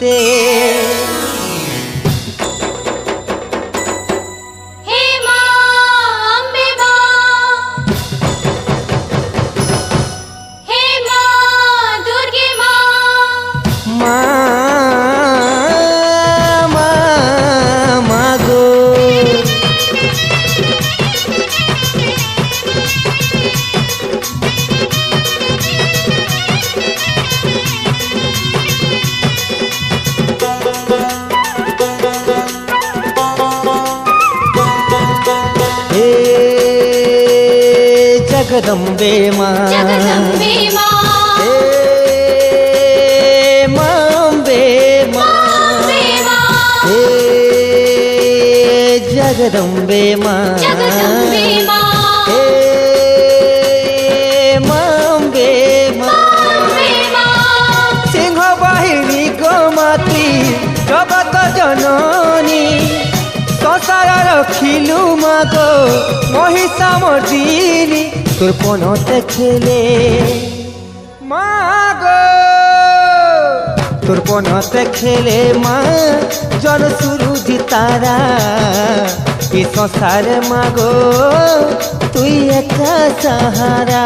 মাটিতে। जगदम्बे माँ, जगदम्बे माँ, हे माम्बे माँ, हे जगदम्बे माँ, जगदम्बे माँ, हे माम्बे माँ, सिंह बाहिनी गोमाती जगत जननी संसार रखिलु मागो महिषा मर्दिनी তোর পনতে খেলে মাগো তোর পনতে খেলে মা জন সুরুজি তারা এই সংসারে মাগো তুই একা সাহারা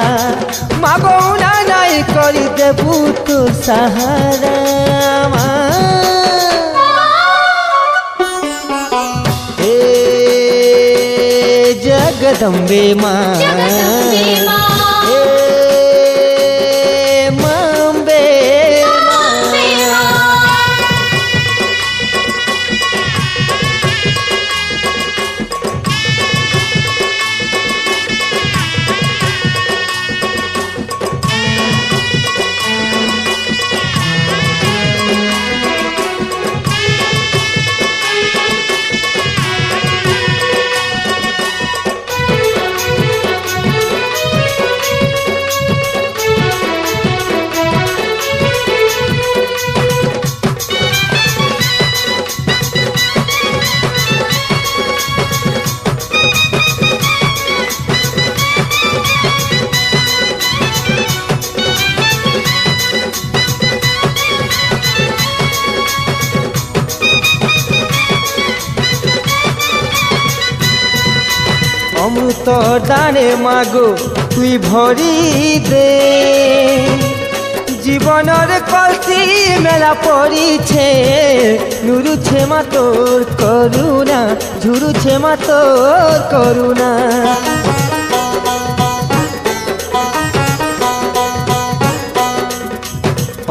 মাগো না নাই করি দেবু তোর সাহারা মা जगदम्बे माँ, जगदम्बे माँ, हे माम्बे অমৃত দানে মাগো তুই ভরি দে জীবনের কলসি মেলা পড়িছে নুরুছে মা তোর করুণা ঝুরুছে মা তোর করুণা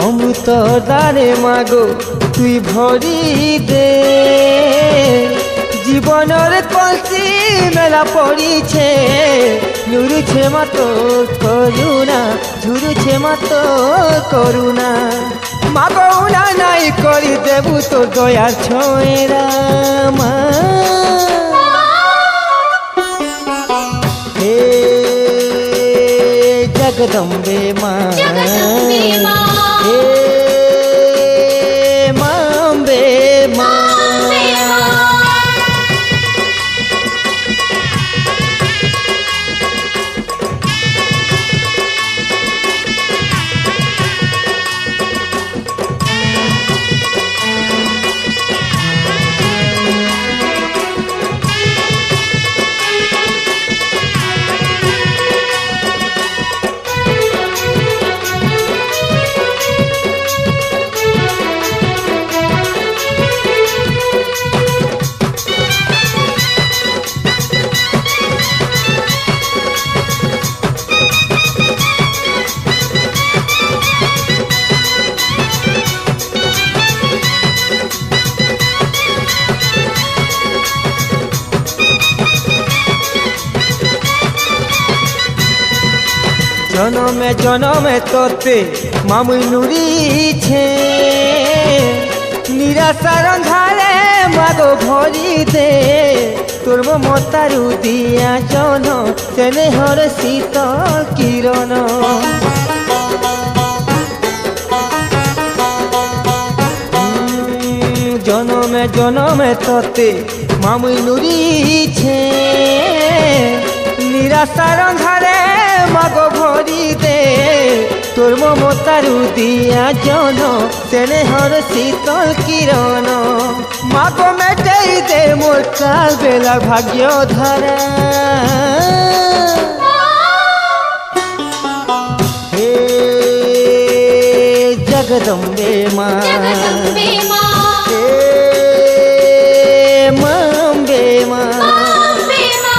অমৃত দানে মাগো তুই ভরি দে জীবনের কলসি মেলা পড়িছে নুরুছে মা তোর করুণা ঝুরুছে মা তোর করুণা মাগো না নাই করি দেবু তোর দয়ার ছোঁয়েরা মা হে जगदम्बे माँ, जगदम्बे माँ, हे माम्बे माँ। জনমে জনমে তোতে মামুই নুরিছে নিরাশার অন্ধারে মাগো ভরি দে তোর মমতারু দিয়া জন স্নেহর শীতল কিরণ জনমে জনমে তোতে মামুই নুরিছে নিরাশার অন্ধারে মাগো ভরি দে তোর মমতারু দিয়া জন স্নেহর শীতল কিরণ মাগো মেটাই দে মোর কাল বেলার ভাগ্য ধারা হে জগদম্বে মা জগদম্বে মা হে মাম্বে মা অম্বে মা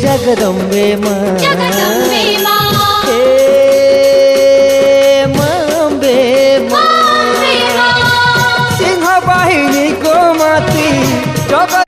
জগদম্বে মা জগদম্বে মা হে মাম্বে মা অম্বে মা সিংহ বাহিনী গোমাতি জগৎ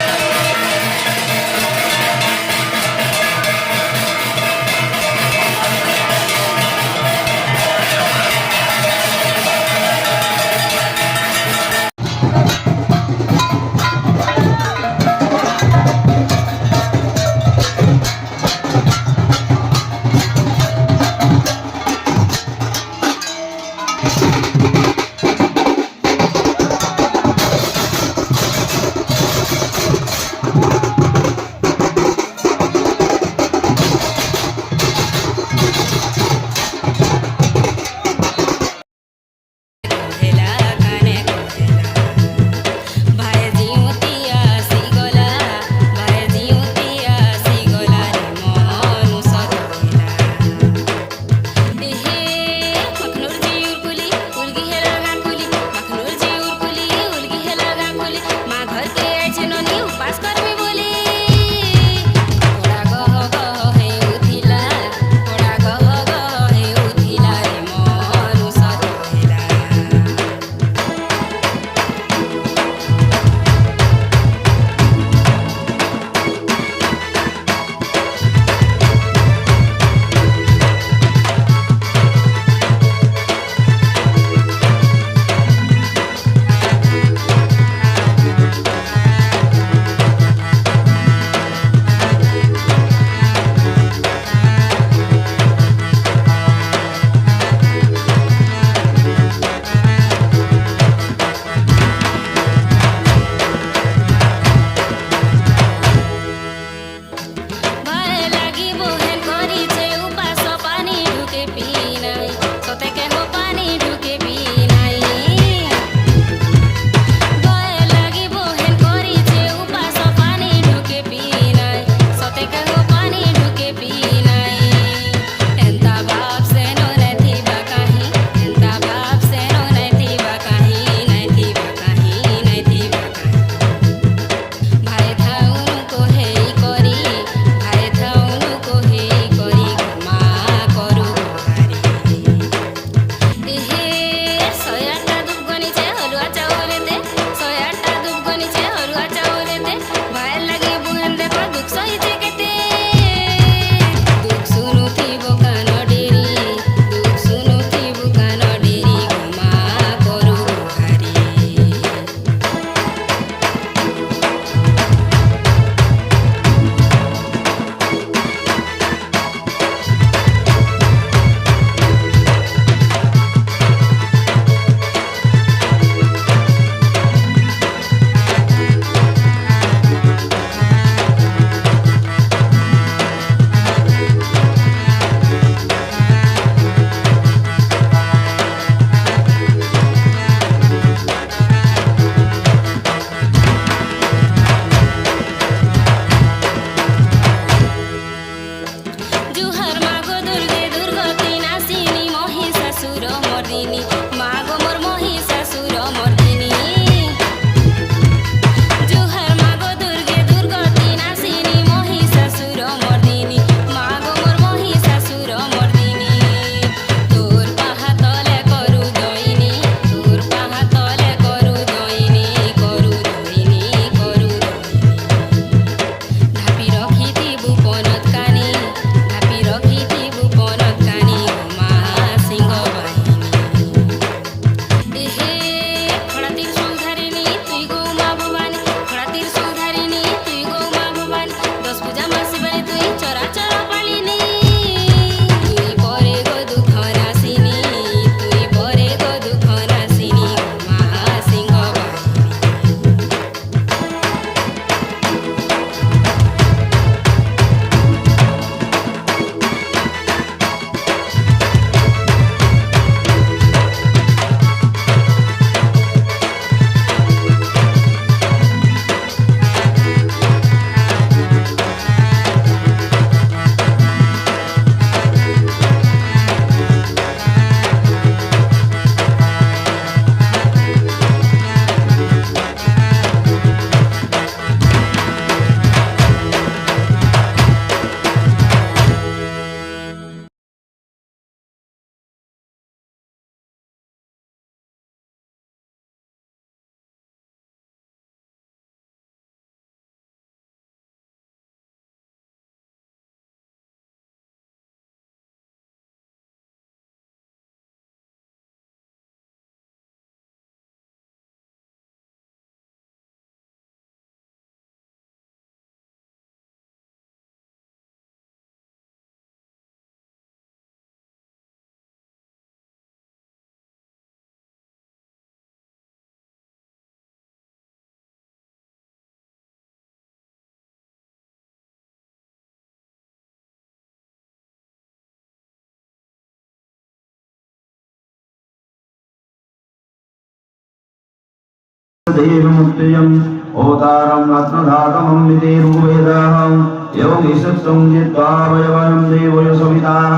देवमुक्तियम् ओतारं रत्नधातमं विदेरुवेदाहं एवं ईशत्वं जित्वा वयवयं देवय सविताः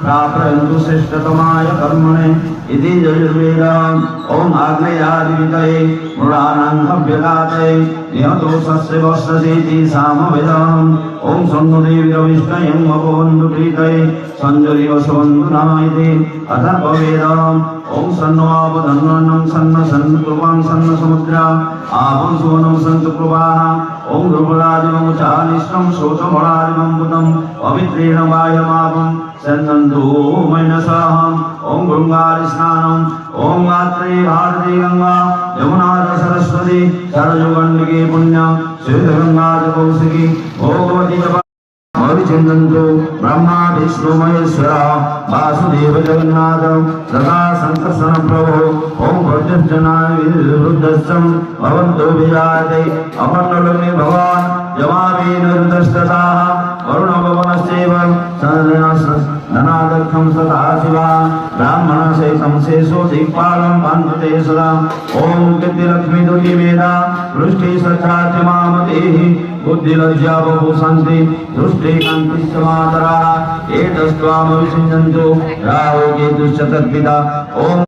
प्राप्नुवन्तु श्रेष्ठतमाय कर्मणे इति यजुर्वेदम् ॐ आग्नेयादिवितये मृडानां हव्यकाते निहतो सस्य वस्यसेति सामवेदम् ॐ सन्नुदेवीरविष्णयं वपुवन्तु प्रीतये सञ्जलिवसवन्तु नायते अथर्ववेदम् ॐ सन्नो आपदन्वनं सन्न सन्कृपां सन्न समुद्रा आपं सुवनं सन्तु कृपाः ॐ ध्रुवरादिवं चानिष्टं शोचमरादिवं बुधं पवित्रेण वायमापं सन्नन्तु मनसः ॐ गङ्गास्नानं ॐ गात्रे भारती गङ्गा यमुना च सरस्वती सरयुगण्डिके पुण्यं श्वेतगङ्गा च कौशिकी भगवती च अभिचिन्तन्तु ब्रह्मा विष्णु महेश्वर वासुदेव जगन्नाथ सदा संकर्षण प्रभो ओम भद्रजनाय विरुद्धस्सं भवन्तो विजायते अमण्डलग्नि भगवान् यमावीनुरुदस्तताः वरुणभवनस्यैव धनादक्षं सदा शिवा ब्राह्मणसहितं शेषो दिक्पालं पान्वते सदा ओम कीर्तिलक्ष्मी दुर्गे वेदा वृष्टि सच्चातिमामतेः बुद्धिलज्जा बहुशान्ति दृष्टि कान्तिश्च मातरा एतस्त्वामविषिञ्जन्तु राहो केतुश्च तत्पिता ओम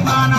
वर्तमान